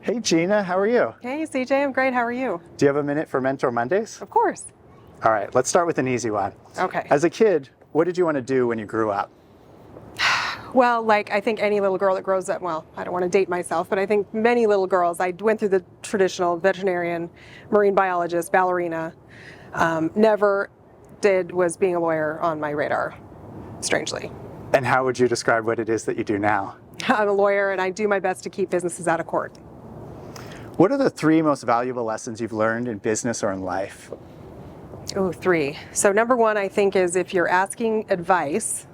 Hey Gina, how are you? Hey CJ, I'm great. How are you? Do you have a minute for Mentor Mondays? Of course. All right, let's start with an easy one. Okay. As a kid, what did you want to do when you grew up? Well, like I think any little girl that grows up, well, I don't want to date myself, but I think many little girls, I went through the traditional veterinarian, marine biologist, ballerina. Never was being a lawyer on my radar, strangely. And how would you describe what it is that you do now? I'm a lawyer and I do my best to keep businesses out of court. What are the 3 most valuable lessons you've learned in business or in life? Oh, 3. So number 1, I think, is if you're asking advice,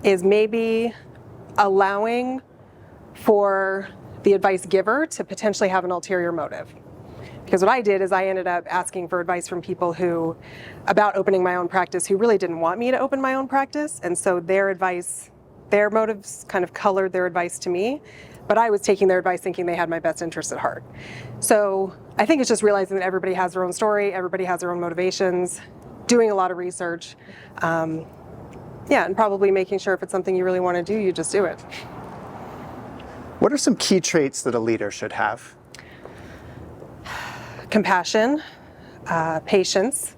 is maybe allowing for the advice giver to potentially have an ulterior motive. Because what I did is I ended up asking for advice from people about opening my own practice, who really didn't want me to open my own practice. And so their advice, their motives kind of colored their advice to me. But I was taking their advice thinking they had my best interest at heart. So I think it's just realizing that everybody has their own story, everybody has their own motivations, doing a lot of research. And probably making sure if it's something you really want to do, you just do it. What are some key traits that a leader should have? Compassion, patience,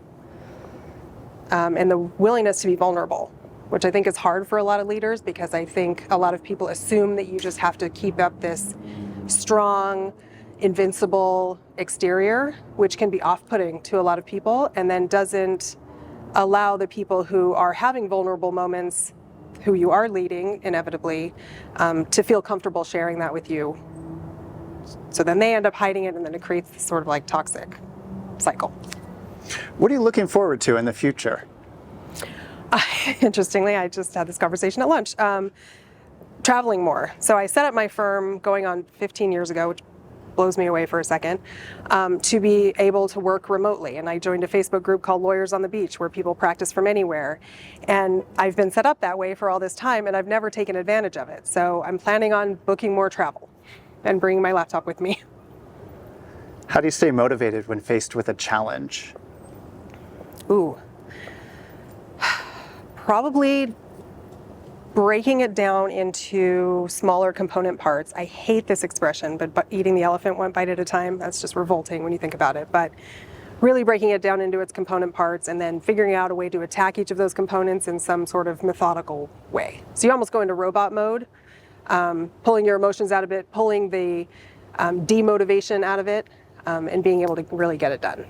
and the willingness to be vulnerable, which I think is hard for a lot of leaders because I think a lot of people assume that you just have to keep up this strong, invincible exterior, which can be off-putting to a lot of people, and then doesn't allow the people who are having vulnerable moments, who you are leading inevitably, to feel comfortable sharing that with you. So then they end up hiding it, and then it creates this sort of like toxic cycle. What are you looking forward to in the future? Interestingly, I just had this conversation at lunch. Traveling more. So I set up my firm going on 15 years ago, which blows me away for a second, to be able to work remotely. And I joined a Facebook group called Lawyers on the Beach, where people practice from anywhere. And I've been set up that way for all this time, and I've never taken advantage of it. So I'm planning on booking more travel and bringing my laptop with me. How do you stay motivated when faced with a challenge? Ooh. Probably breaking it down into smaller component parts. I hate this expression, but eating the elephant one bite at a time, that's just revolting when you think about it. But really breaking it down into its component parts and then figuring out a way to attack each of those components in some sort of methodical way. So you almost go into robot mode, pulling your emotions out of it, pulling the demotivation out of it, and being able to really get it done.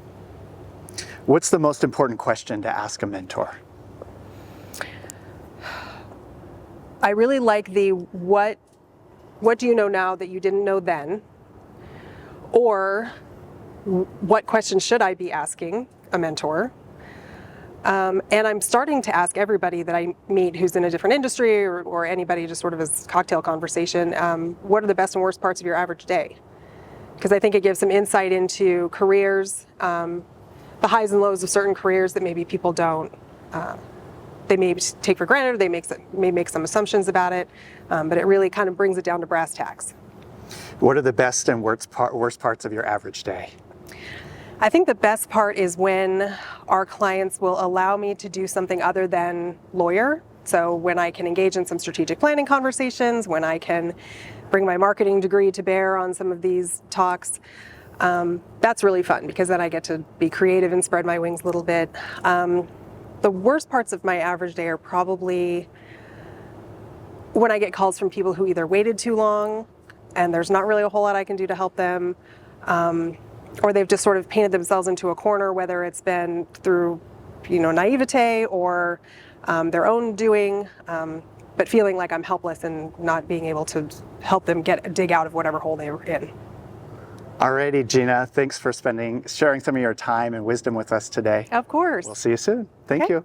What's the most important question to ask a mentor? I really like the what do you know now that you didn't know then? Or what questions should I be asking a mentor? And I'm starting to ask everybody that I meet who's in a different industry or anybody just sort of as cocktail conversation, what are the best and worst parts of your average day? Because I think it gives some insight into careers, the highs and lows of certain careers that maybe people don't. They may take for granted, or they may make some assumptions about it, but it really kind of brings it down to brass tacks. What are the best and worst parts of your average day? I think the best part is when our clients will allow me to do something other than lawyer. So when I can engage in some strategic planning conversations, when I can bring my marketing degree to bear on some of these talks, that's really fun because then I get to be creative and spread my wings a little bit. The worst parts of my average day are probably when I get calls from people who either waited too long and there's not really a whole lot I can do to help them, or they've just sort of painted themselves into a corner, whether it's been through, naivete or their own doing, but feeling like I'm helpless and not being able to help them dig out of whatever hole they were in. Alrighty, Gina, thanks for sharing some of your time and wisdom with us today. Of course. We'll see you soon. Thank you.